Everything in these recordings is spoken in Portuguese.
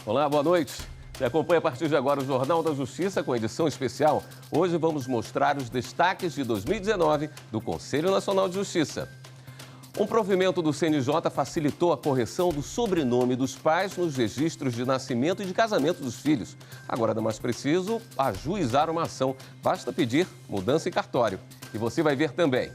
Olá, boa noite. Você acompanha a partir de agora o Jornal da Justiça com edição especial. Hoje vamos mostrar os destaques de 2019 do Conselho Nacional de Justiça. Um provimento do CNJ facilitou a correção do sobrenome dos pais nos registros de nascimento e de casamento dos filhos. Agora não é mais preciso ajuizar uma ação, basta pedir mudança em cartório. E você vai ver também.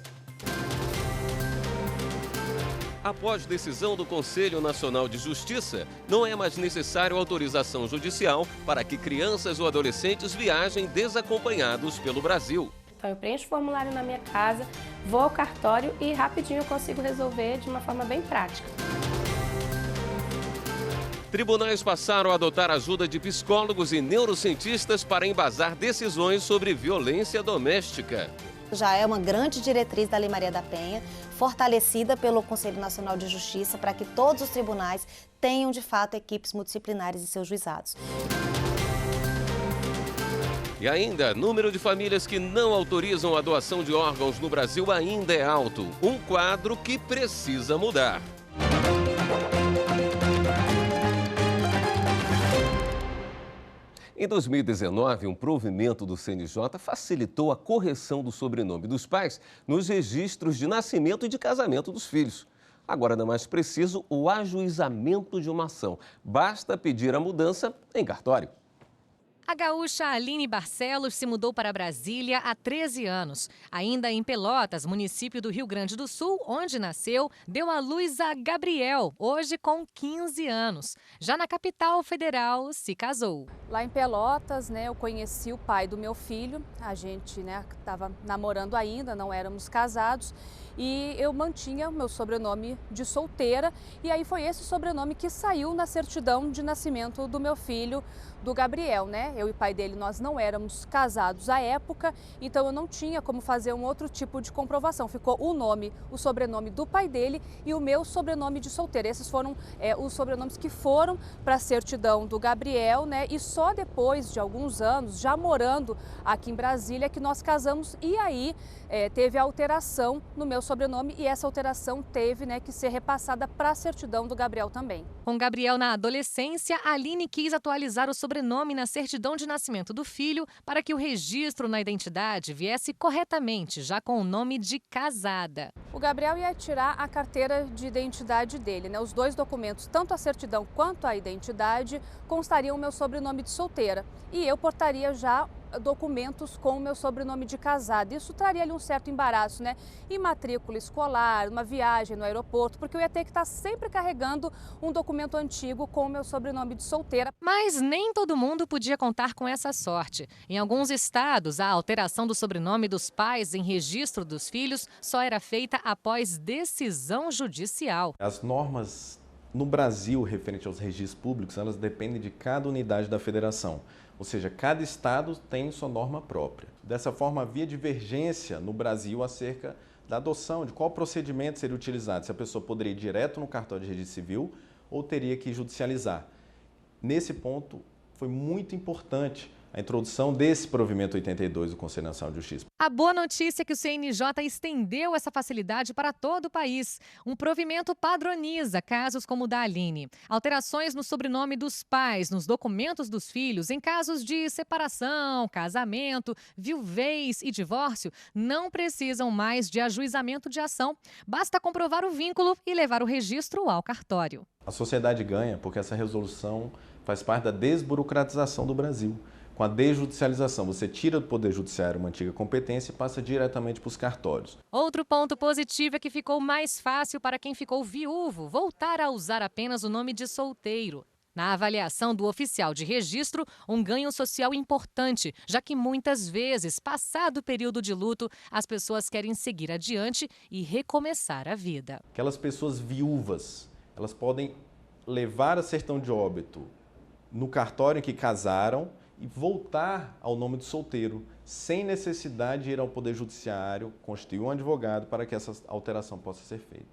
Após decisão do Conselho Nacional de Justiça, não é mais necessário autorização judicial para que crianças ou adolescentes viajem desacompanhados pelo Brasil. Então eu preencho o formulário na minha casa, vou ao cartório e rapidinho eu consigo resolver de uma forma bem prática. Tribunais passaram a adotar ajuda de psicólogos e neurocientistas para embasar decisões sobre violência doméstica. Já é uma grande diretriz da Lei Maria da Penha, fortalecida pelo Conselho Nacional de Justiça para que todos os tribunais tenham, de fato, equipes multidisciplinares em seus juizados. E ainda, número de famílias que não autorizam a doação de órgãos no Brasil ainda é alto. Um quadro que precisa mudar. Em 2019, um provimento do CNJ facilitou a correção do sobrenome dos pais nos registros de nascimento e de casamento dos filhos. Agora não é mais preciso o ajuizamento de uma ação. Basta pedir a mudança em cartório. A gaúcha Aline Barcelos se mudou para Brasília há 13 anos. Ainda em Pelotas, município do Rio Grande do Sul, onde nasceu, deu à luz a Gabriel, hoje com 15 anos. Já na capital federal, se casou. Lá em Pelotas, eu conheci o pai do meu filho. A gente estava namorando ainda, não éramos casados. E eu mantinha o meu sobrenome de solteira. E aí foi esse sobrenome que saiu na certidão de nascimento do meu filho, do Gabriel, Eu e o pai dele, nós não éramos casados à época, então eu não tinha como fazer um outro tipo de comprovação. Ficou o nome, o sobrenome do pai dele e o meu sobrenome de solteira. Esses foram os sobrenomes que foram para a certidão do Gabriel, E só depois de alguns anos, já morando aqui em Brasília, que nós casamos e aí teve a alteração no meu sobrenome e essa alteração teve que ser repassada para a certidão do Gabriel também. Com Gabriel na adolescência, a Aline quis atualizar o sobrenome na certidão de nascimento do filho para que o registro na identidade viesse corretamente, já com o nome de casada. O Gabriel ia tirar a carteira de identidade dele, Os dois documentos, tanto a certidão quanto a identidade, constariam o meu sobrenome de solteira. E eu portaria já documentos com o meu sobrenome de casada. Isso traria ali um certo embaraço, Em matrícula escolar, uma viagem no aeroporto, porque eu ia ter que estar sempre carregando um documento antigo com o meu sobrenome de solteira. Mas nem todo mundo podia contar com essa sorte. Em alguns estados, a alteração do sobrenome dos pais em registro dos filhos só era feita após decisão judicial. As normas no Brasil referente aos registros públicos, elas dependem de cada unidade da federação. Ou seja, cada estado tem sua norma própria. Dessa forma, havia divergência no Brasil acerca da adoção, de qual procedimento seria utilizado. Se a pessoa poderia ir direto no cartório de registro civil ou teria que judicializar. Nesse ponto, foi muito importante a introdução desse provimento 82 do Conselho Nacional de Justiça. A boa notícia é que o CNJ estendeu essa facilidade para todo o país. Um provimento padroniza casos como o da Aline. Alterações no sobrenome dos pais, nos documentos dos filhos, em casos de separação, casamento, viuvez e divórcio, não precisam mais de ajuizamento de ação. Basta comprovar o vínculo e levar o registro ao cartório. A sociedade ganha porque essa resolução faz parte da desburocratização do Brasil. Com a desjudicialização, você tira do Poder Judiciário uma antiga competência e passa diretamente para os cartórios. Outro ponto positivo é que ficou mais fácil para quem ficou viúvo voltar a usar apenas o nome de solteiro. Na avaliação do oficial de registro, um ganho social importante, já que muitas vezes, passado o período de luto, as pessoas querem seguir adiante e recomeçar a vida. Aquelas pessoas viúvas, elas podem levar a certidão de óbito no cartório em que casaram e voltar ao nome de solteiro, sem necessidade de ir ao Poder Judiciário, constituir um advogado para que essa alteração possa ser feita.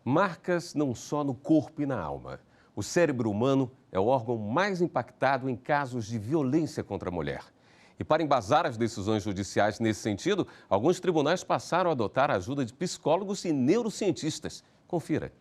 Marcas não só no corpo e na alma. O cérebro humano é o órgão mais impactado em casos de violência contra a mulher. E para embasar as decisões judiciais nesse sentido, alguns tribunais passaram a adotar a ajuda de psicólogos e neurocientistas. Confira.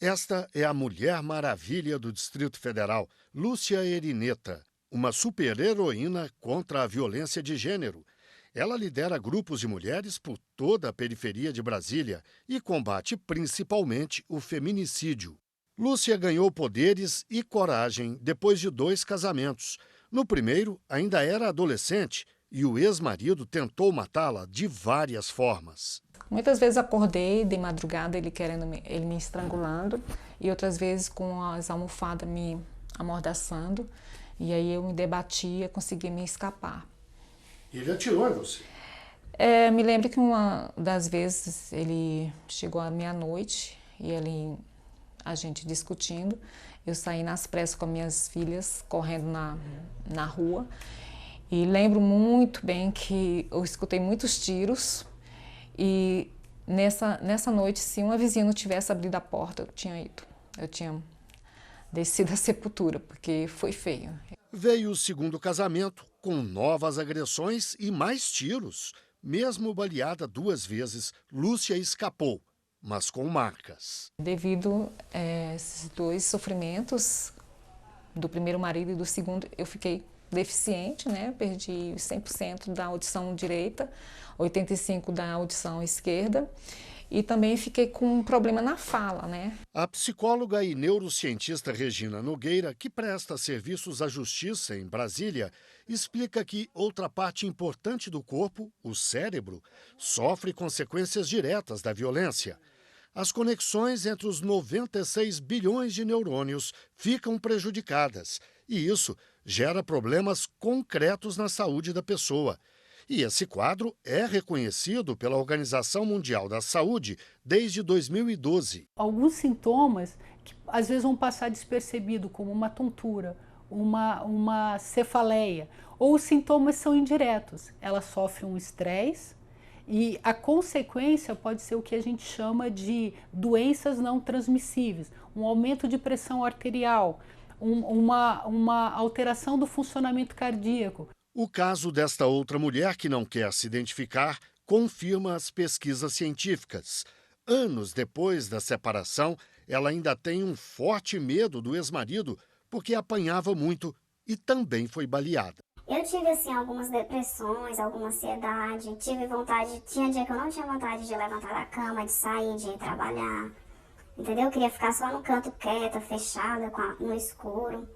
Esta é a Mulher Maravilha do Distrito Federal, Lúcia Erineta, uma super-heroína contra a violência de gênero. Ela lidera grupos de mulheres por toda a periferia de Brasília e combate principalmente o feminicídio. Lúcia ganhou poderes e coragem depois de 2 casamentos. No primeiro, ainda era adolescente e o ex-marido tentou matá-la de várias formas. Muitas vezes acordei de madrugada ele me estrangulando e outras vezes com as almofadas me amordaçando. E aí eu me debatia, conseguia me escapar. Ele atirou em você? Me lembro que uma das vezes ele chegou à meia-noite e a gente discutindo. Eu saí nas pressas com as minhas filhas, correndo na rua. E lembro muito bem que eu escutei muitos tiros. E nessa noite, se uma vizinha não tivesse abrido a porta, eu tinha ido. Eu tinha descido à sepultura, porque foi feio. Veio o segundo casamento, com novas agressões e mais tiros. Mesmo baleada 2 vezes, Lúcia escapou, mas com marcas. Devido a esses 2 sofrimentos, do primeiro marido e do segundo, eu fiquei deficiente, né? Perdi 100% da audição direita, 85% da audição esquerda. E também fiquei com um problema na fala, né? A psicóloga e neurocientista Regina Nogueira, que presta serviços à justiça em Brasília, explica que outra parte importante do corpo, o cérebro, sofre consequências diretas da violência. As conexões entre os 96 bilhões de neurônios ficam prejudicadas e isso gera problemas concretos na saúde da pessoa. E esse quadro é reconhecido pela Organização Mundial da Saúde desde 2012. Alguns sintomas que às vezes vão passar despercebido, como uma tontura, uma cefaleia, ou os sintomas são indiretos. Ela sofre um estresse e a consequência pode ser o que a gente chama de doenças não transmissíveis, um aumento de pressão arterial, uma alteração do funcionamento cardíaco. O caso desta outra mulher que não quer se identificar confirma as pesquisas científicas. Anos depois da separação, ela ainda tem um forte medo do ex-marido porque apanhava muito e também foi baleada. Eu tive, assim, algumas depressões, alguma ansiedade, tinha dia que eu não tinha vontade de levantar da cama, de sair, de ir trabalhar, entendeu? Eu queria ficar só no canto quieta, fechada, no escuro,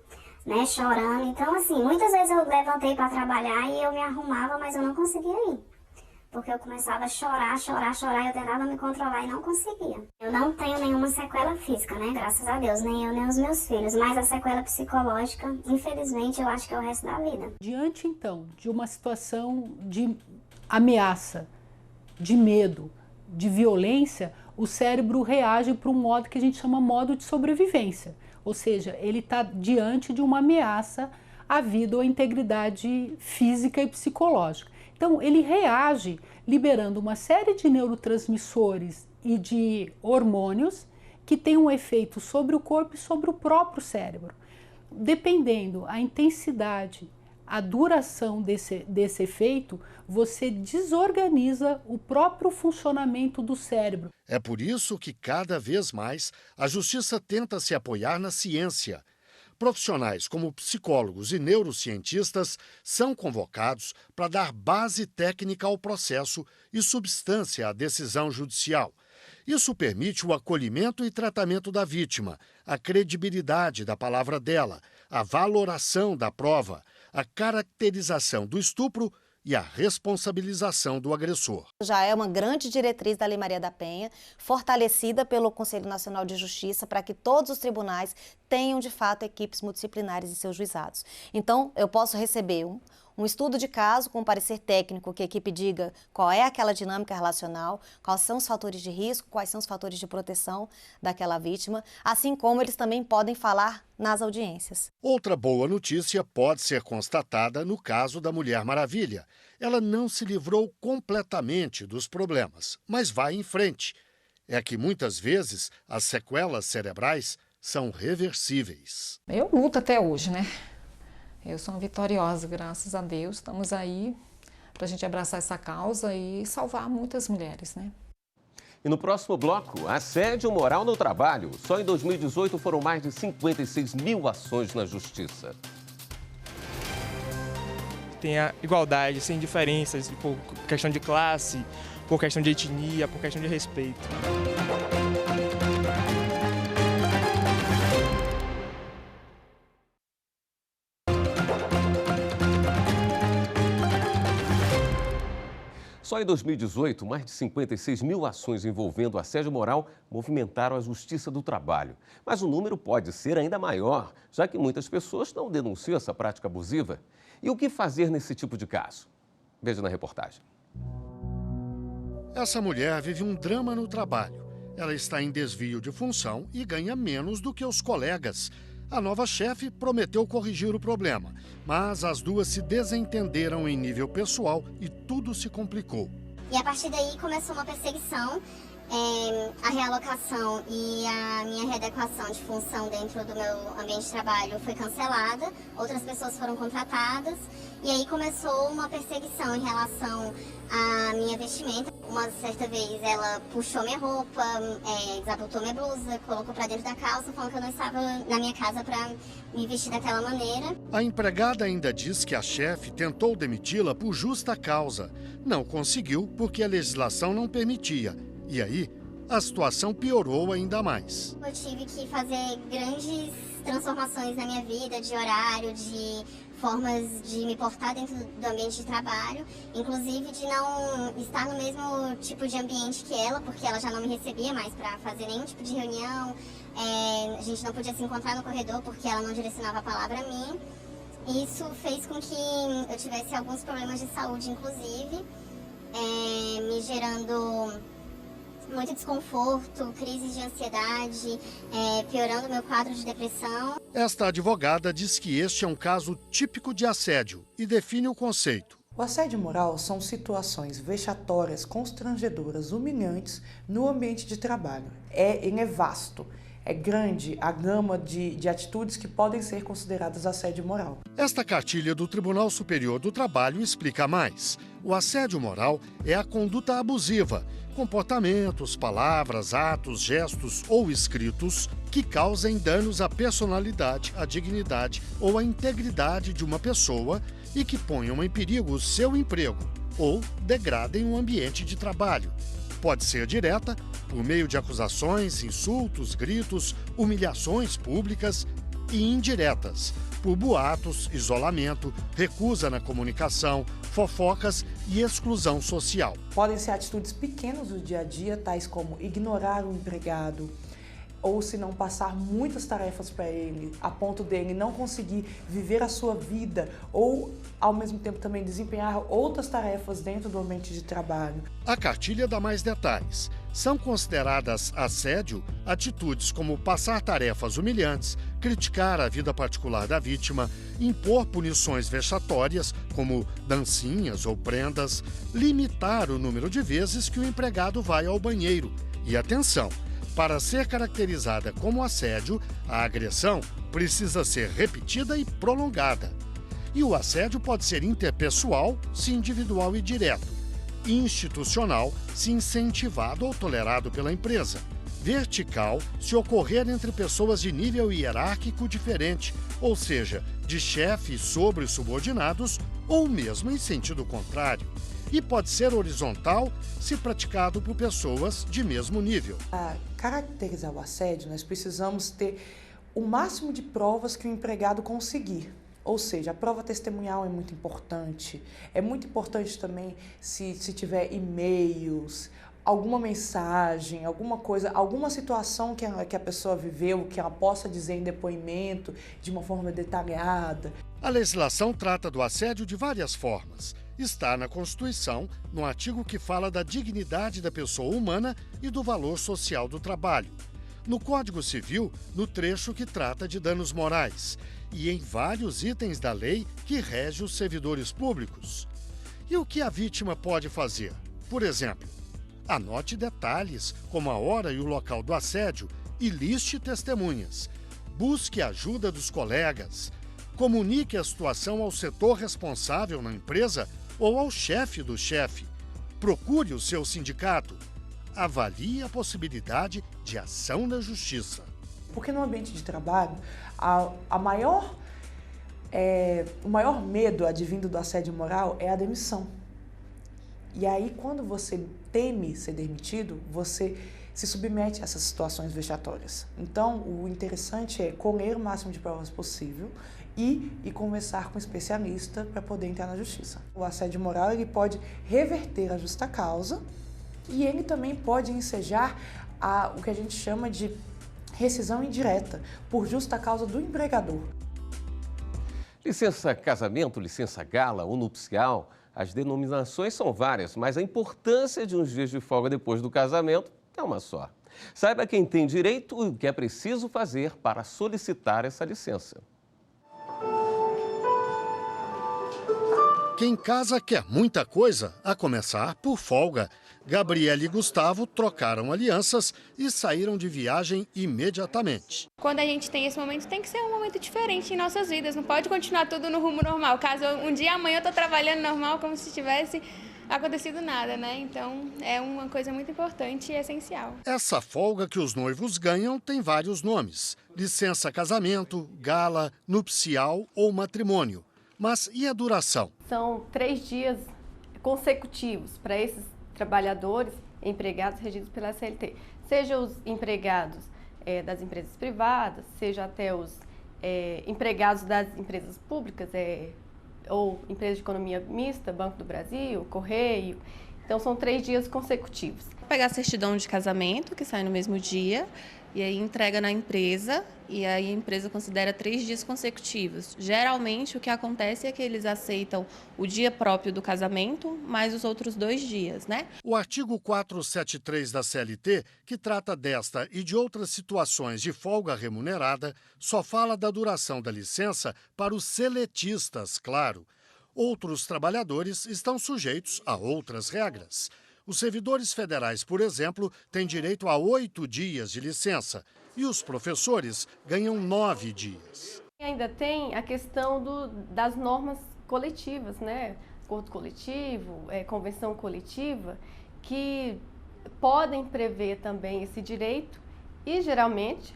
né, chorando. Então, assim, muitas vezes eu levantei para trabalhar e eu me arrumava, mas eu não conseguia ir. Porque eu começava a chorar, eu tentava me controlar e não conseguia. Eu não tenho nenhuma sequela física, né, graças a Deus, nem eu nem os meus filhos, mas a sequela psicológica, infelizmente, eu acho que é o resto da vida. Diante, então, de uma situação de ameaça, de medo, de violência, o cérebro reage para um modo que a gente chama modo de sobrevivência. Ou seja, ele está diante de uma ameaça à vida ou à integridade física e psicológica. Então, ele reage liberando uma série de neurotransmissores e de hormônios que têm um efeito sobre o corpo e sobre o próprio cérebro. Dependendo a intensidade, a duração desse efeito, você desorganiza o próprio funcionamento do cérebro. É por isso que, cada vez mais, a justiça tenta se apoiar na ciência. Profissionais como psicólogos e neurocientistas são convocados para dar base técnica ao processo e substância à decisão judicial. Isso permite o acolhimento e tratamento da vítima, a credibilidade da palavra dela, a valoração da prova, a caracterização do estupro e a responsabilização do agressor. Já é uma grande diretriz da Lei Maria da Penha, fortalecida pelo Conselho Nacional de Justiça para que todos os tribunais tenham, de fato, equipes multidisciplinares em seus juizados. Então, eu posso receber um estudo de caso com um parecer técnico que a equipe diga qual é aquela dinâmica relacional, quais são os fatores de risco, quais são os fatores de proteção daquela vítima, assim como eles também podem falar nas audiências. Outra boa notícia pode ser constatada no caso da Mulher Maravilha. Ela não se livrou completamente dos problemas, mas vai em frente. É que muitas vezes as sequelas cerebrais são reversíveis. Eu luto até hoje, né? Eu sou uma vitoriosa, graças a Deus. Estamos aí para a gente abraçar essa causa e salvar muitas mulheres, né? E no próximo bloco, assédio moral no trabalho. Só em 2018 foram mais de 56 mil ações na justiça. Tem a igualdade, sem diferenças, por questão de classe, por questão de etnia, por questão de respeito. Só em 2018, mais de 56 mil ações envolvendo assédio moral movimentaram a Justiça do Trabalho. Mas o número pode ser ainda maior, já que muitas pessoas não denunciam essa prática abusiva. E o que fazer nesse tipo de caso? Veja na reportagem. Essa mulher vive um drama no trabalho. Ela está em desvio de função e ganha menos do que os colegas. A nova chefe prometeu corrigir o problema, mas as duas se desentenderam em nível pessoal e tudo se complicou. E a partir daí começou uma perseguição, a realocação e a minha readequação de função dentro do meu ambiente de trabalho foi cancelada, outras pessoas foram contratadas e aí começou uma perseguição em relação à minha vestimenta. Uma certa vez ela puxou minha roupa, desabotou minha blusa, colocou pra dentro da calça, falando que eu não estava na minha casa pra me vestir daquela maneira. A empregada ainda diz que a chefe tentou demiti-la por justa causa. Não conseguiu porque a legislação não permitia. E aí, a situação piorou ainda mais. Eu tive que fazer grandes transformações na minha vida, de horário, de formas de me portar dentro do ambiente de trabalho, inclusive de não estar no mesmo tipo de ambiente que ela, porque ela já não me recebia mais para fazer nenhum tipo de reunião, a gente não podia se encontrar no corredor porque ela não direcionava a palavra a mim. Isso fez com que eu tivesse alguns problemas de saúde, inclusive, me gerando muito desconforto, crises de ansiedade, piorando meu quadro de depressão. Esta advogada diz que este é um caso típico de assédio e define o conceito. O assédio moral são situações vexatórias, constrangedoras, humilhantes no ambiente de trabalho. Ele é vasto. É grande a gama de atitudes que podem ser consideradas assédio moral. Esta cartilha do Tribunal Superior do Trabalho explica mais. O assédio moral é a conduta abusiva, comportamentos, palavras, atos, gestos ou escritos que causem danos à personalidade, à dignidade ou à integridade de uma pessoa e que ponham em perigo o seu emprego ou degradem o ambiente de trabalho. Pode ser direta, por meio de acusações, insultos, gritos, humilhações públicas, e indiretas, por boatos, isolamento, recusa na comunicação, fofocas e exclusão social. Podem ser atitudes pequenas do dia a dia, tais como ignorar o empregado, ou se não passar muitas tarefas para ele, a ponto dele não conseguir viver a sua vida, ou ao mesmo tempo também desempenhar outras tarefas dentro do ambiente de trabalho. A cartilha dá mais detalhes. São consideradas assédio atitudes como passar tarefas humilhantes, criticar a vida particular da vítima, impor punições vexatórias, como dancinhas ou prendas, limitar o número de vezes que o empregado vai ao banheiro. E atenção! Para ser caracterizada como assédio, a agressão precisa ser repetida e prolongada. E o assédio pode ser interpessoal, se individual e direto, institucional, se incentivado ou tolerado pela empresa, vertical, se ocorrer entre pessoas de nível hierárquico diferente, ou seja, de chefe sobre subordinados, ou mesmo em sentido contrário. E pode ser horizontal, se praticado por pessoas de mesmo nível. Para caracterizar o assédio, nós precisamos ter o máximo de provas que o empregado conseguir. Ou seja, a prova testemunhal é muito importante. É muito importante também se tiver e-mails, alguma mensagem, alguma coisa, alguma situação que a pessoa viveu, que ela possa dizer em depoimento de uma forma detalhada. A legislação trata do assédio de várias formas. Está na Constituição, no artigo que fala da dignidade da pessoa humana e do valor social do trabalho. No Código Civil, no trecho que trata de danos morais. E em vários itens da lei que rege os servidores públicos. E o que a vítima pode fazer? Por exemplo, anote detalhes, como a hora e o local do assédio, e liste testemunhas. Busque a ajuda dos colegas. Comunique a situação ao setor responsável na empresa ou ao chefe do chefe. Procure o seu sindicato. avalia a possibilidade de ação na justiça. Porque no ambiente de trabalho, o maior medo advindo do assédio moral é a demissão. E aí, quando você teme ser demitido, você se submete a essas situações vexatórias. Então, o interessante é colher o máximo de provas possível e conversar com um especialista para poder entrar na justiça. O assédio moral ele pode reverter a justa causa e ele também pode ensejar o que a gente chama de rescisão indireta, por justa causa do empregador. Licença casamento, licença gala ou nupcial, as denominações são várias, mas a importância de uns dias de folga depois do casamento é uma só. Saiba quem tem direito e o que é preciso fazer para solicitar essa licença. Quem casa quer muita coisa, a começar por folga. Gabriela e Gustavo trocaram alianças e saíram de viagem imediatamente. Quando a gente tem esse momento, tem que ser um momento diferente em nossas vidas. Não pode continuar tudo no rumo normal. Caso um dia amanhã eu estou trabalhando normal, como se tivesse acontecido nada, né? Então é uma coisa muito importante e essencial. Essa folga que os noivos ganham tem vários nomes: licença casamento, gala, nupcial ou matrimônio. Mas e a duração? São 3 dias consecutivos para esses trabalhadores, empregados regidos pela CLT. Seja os empregados das empresas privadas, seja até os empregados das empresas públicas, ou empresas de economia mista, Banco do Brasil, Correio. Então, são 3 dias consecutivos. Pegar a certidão de casamento, que sai no mesmo dia, e aí entrega na empresa, e aí a empresa considera 3 dias consecutivos. Geralmente, o que acontece é que eles aceitam o dia próprio do casamento, mais os outros 2 dias, né? O artigo 473 da CLT, que trata desta e de outras situações de folga remunerada, só fala da duração da licença para os seletistas, claro. Outros trabalhadores estão sujeitos a outras regras. Os servidores federais, por exemplo, têm direito a 8 dias de licença e os professores ganham 9 dias. Ainda tem a questão das normas coletivas, né? Acordo coletivo, convenção coletiva, que podem prever também esse direito e, geralmente,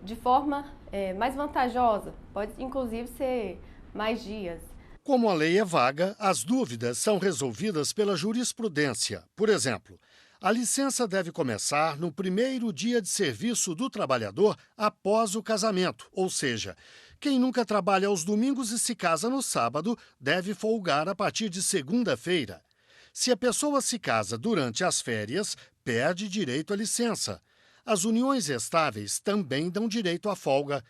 de forma mais vantajosa. Pode, inclusive, ser mais dias. Como a lei é vaga, as dúvidas são resolvidas pela jurisprudência. Por exemplo, a licença deve começar no primeiro dia de serviço do trabalhador após o casamento, ou seja, quem nunca trabalha aos domingos e se casa no sábado deve folgar a partir de segunda-feira. Se a pessoa se casa durante as férias, perde direito à licença. As uniões estáveis também dão direito à folga.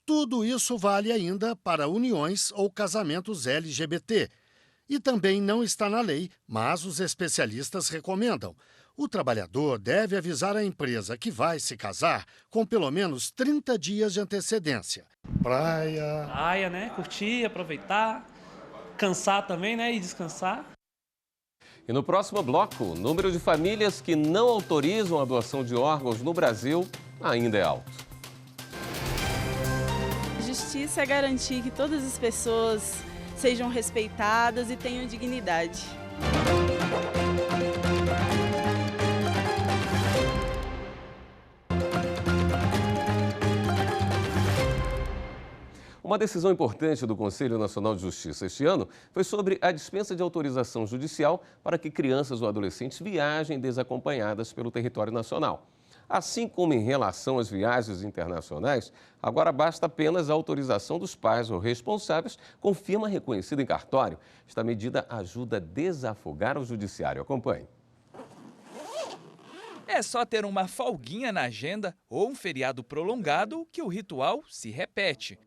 Tudo isso vale ainda para uniões ou casamentos LGBT. E também não está na lei, mas os especialistas recomendam. O trabalhador deve avisar a empresa que vai se casar com pelo menos 30 dias de antecedência. Praia, né? Curtir, aproveitar, cansar também, né? E descansar. E no próximo bloco, o número de famílias que não autorizam a doação de órgãos no Brasil ainda é alto. Justiça é garantir que todas as pessoas sejam respeitadas e tenham dignidade. Uma decisão importante do Conselho Nacional de Justiça este ano foi sobre a dispensa de autorização judicial para que crianças ou adolescentes viajem desacompanhadas pelo território nacional. Assim como em relação às viagens internacionais, agora basta apenas a autorização dos pais ou responsáveis com firma reconhecida em cartório. Esta medida ajuda a desafogar o judiciário. Acompanhe. É só ter uma folguinha na agenda ou um feriado prolongado que o ritual se repete.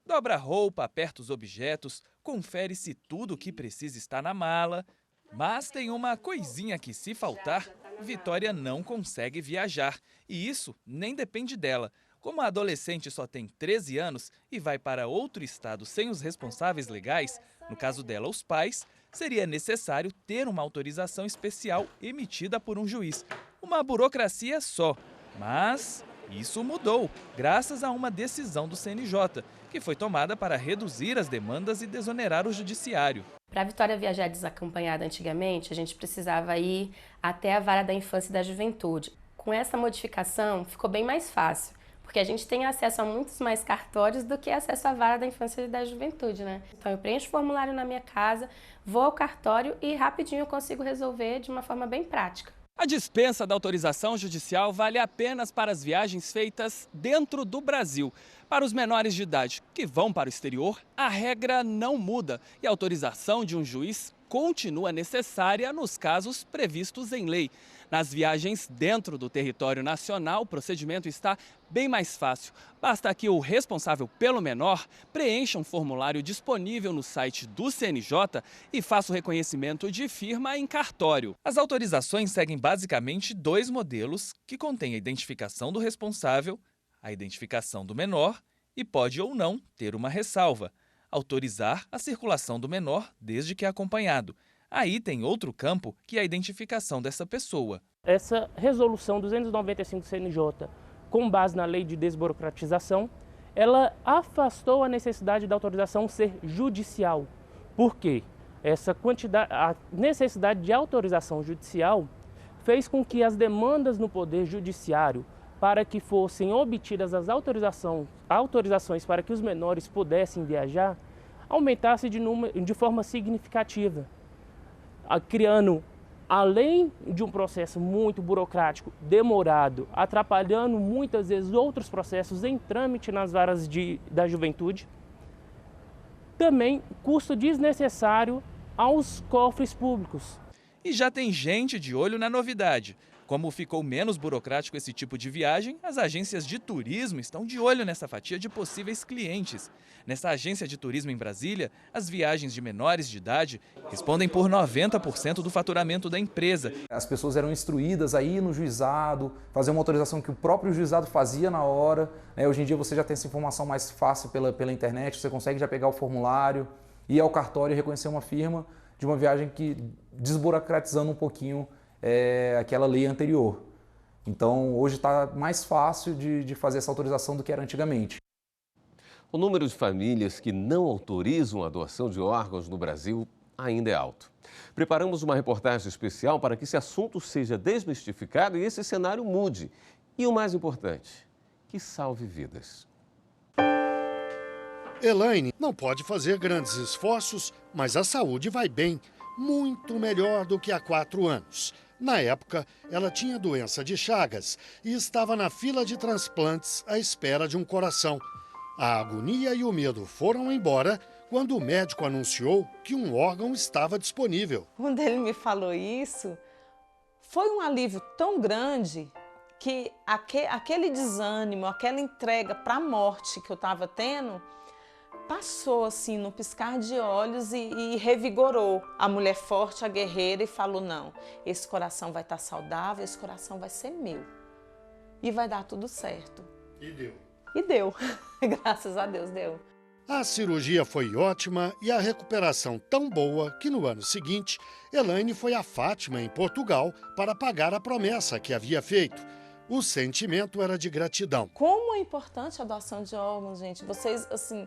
Dobra a roupa, aperta os objetos, confere se tudo o que precisa está na mala. Mas tem uma coisinha que, se faltar, Vitória não consegue viajar. E isso nem depende dela. Como a adolescente só tem 13 anos e vai para outro estado sem os responsáveis legais, no caso dela os pais, seria necessário ter uma autorização especial emitida por um juiz. Uma burocracia só. Mas isso mudou, graças a uma decisão do CNJ, que foi tomada para reduzir as demandas e desonerar o judiciário. Para a Vitória viajar desacompanhada antigamente, a gente precisava ir até a Vara da Infância e da Juventude. Com essa modificação, ficou bem mais fácil, porque a gente tem acesso a muitos mais cartórios do que acesso à Vara da Infância e da Juventude, né? Então eu preencho o formulário na minha casa, vou ao cartório e rapidinho eu consigo resolver de uma forma bem prática. A dispensa da autorização judicial vale apenas para as viagens feitas dentro do Brasil. Para os menores de idade que vão para o exterior, a regra não muda e a autorização de um juiz continua necessária nos casos previstos em lei. Nas viagens dentro do território nacional, o procedimento está bem mais fácil. Basta que o responsável pelo menor preencha um formulário disponível no site do CNJ e faça o reconhecimento de firma em cartório. As autorizações seguem basicamente 2 modelos que contêm a identificação do responsável, a identificação do menor e pode ou não ter uma ressalva: autorizar a circulação do menor desde que é acompanhado. Aí tem outro campo, que é a identificação dessa pessoa. Essa resolução 295 do CNJ, com base na lei de desburocratização, ela afastou a necessidade da autorização ser judicial. Por quê? A necessidade de autorização judicial fez com que as demandas no Poder Judiciário para que fossem obtidas as autorizações para que os menores pudessem viajar, aumentasse de forma significativa, criando, além de um processo muito burocrático, demorado, atrapalhando muitas vezes outros processos em trâmite nas varas da juventude, também custo desnecessário aos cofres públicos. E já tem gente de olho na novidade. Como ficou menos burocrático esse tipo de viagem, as agências de turismo estão de olho nessa fatia de possíveis clientes. Nessa agência de turismo em Brasília, as viagens de menores de idade respondem por 90% do faturamento da empresa. As pessoas eram instruídas a ir no juizado, fazer uma autorização que o próprio juizado fazia na hora. Hoje em dia você já tem essa informação mais fácil pela internet, você consegue já pegar o formulário, ir ao cartório e reconhecer uma firma de uma viagem que desburocratizando um pouquinho aquela lei anterior. Então, hoje está mais fácil de fazer essa autorização do que era antigamente. O número de famílias que não autorizam a doação de órgãos no Brasil ainda é alto. Preparamos uma reportagem especial para que esse assunto seja desmistificado e esse cenário mude. E o mais importante, que salve vidas. Elaine não pode fazer grandes esforços, mas a saúde vai bem, muito melhor do que há 4 anos. Na época, ela tinha doença de Chagas e estava na fila de transplantes à espera de um coração. A agonia e o medo foram embora quando o médico anunciou que um órgão estava disponível. Quando ele me falou isso, foi um alívio tão grande que aquele desânimo, aquela entrega para a morte que eu estava tendo, passou assim no piscar de olhos e revigorou a mulher forte, a guerreira, e falou: não, esse coração vai estar saudável, esse coração vai ser meu e vai dar tudo certo. E deu. E deu, graças a Deus deu. A cirurgia foi ótima e a recuperação tão boa que no ano seguinte, Elaine foi a Fátima, em Portugal, para pagar a promessa que havia feito. O sentimento era de gratidão. Como é importante a doação de órgãos, gente. Vocês, assim,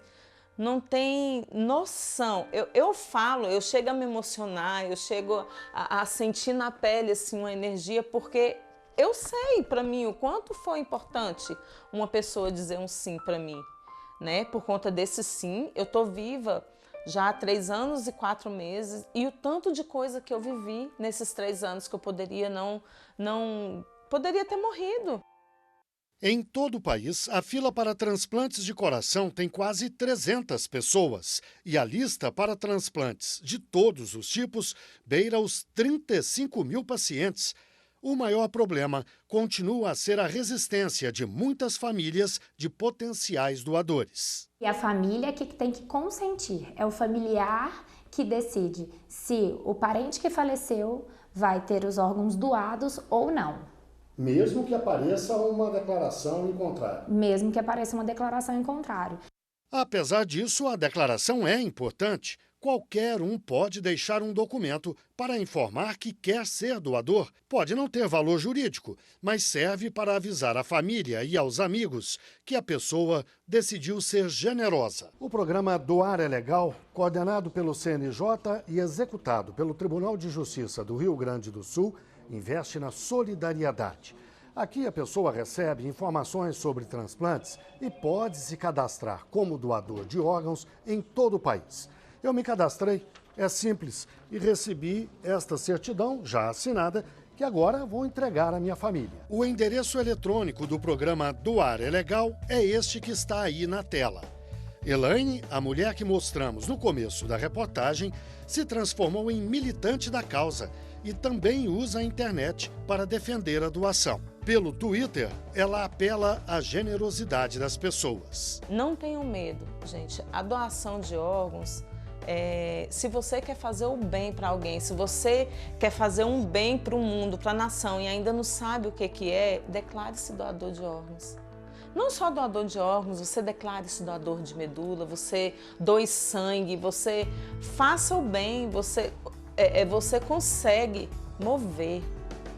não têm noção. Eu falo, eu chego a me emocionar, eu chego a sentir na pele assim, uma energia, porque eu sei, para mim, o quanto foi importante uma pessoa dizer um sim para mim. Né? Por conta desse sim, eu tô viva já há 3 anos e 4 meses, e o tanto de coisa que eu vivi nesses 3 anos que eu poderia poderia ter morrido. Em todo o país, a fila para transplantes de coração tem quase 300 pessoas e a lista para transplantes de todos os tipos beira os 35 mil pacientes. O maior problema continua a ser a resistência de muitas famílias de potenciais doadores. E a família que tem que consentir, é o familiar que decide se o parente que faleceu vai ter os órgãos doados ou não. Mesmo que apareça uma declaração em contrário. Mesmo que apareça uma declaração em contrário. Apesar disso, a declaração é importante. Qualquer um pode deixar um documento para informar que quer ser doador. Pode não ter valor jurídico, mas serve para avisar a família e aos amigos que a pessoa decidiu ser generosa. O programa Doar é Legal, coordenado pelo CNJ e executado pelo Tribunal de Justiça do Rio Grande do Sul, investe na solidariedade. Aqui a pessoa recebe informações sobre transplantes e pode se cadastrar como doador de órgãos em todo o país. Eu me cadastrei, é simples, e recebi esta certidão já assinada que agora vou entregar à minha família. O endereço eletrônico do programa Doar é Legal é este que está aí na tela. Elaine, a mulher que mostramos no começo da reportagem, se transformou em militante da causa e também usa a internet para defender a doação. Pelo Twitter, ela apela à generosidade das pessoas. Não tenham medo, gente. A doação de órgãos, se você quer fazer o bem para alguém, se você quer fazer um bem para o mundo, para a nação e ainda não sabe o que é, declare-se doador de órgãos. Não só doador de órgãos, você declare-se doador de medula, você doe sangue, você faça o bem, você consegue mover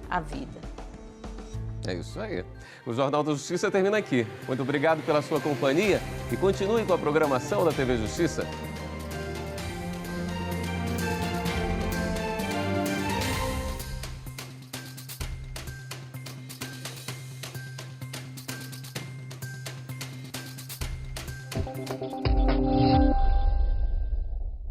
a vida. É isso aí. O Jornal da Justiça termina aqui. Muito obrigado pela sua companhia e continue com a programação da TV Justiça.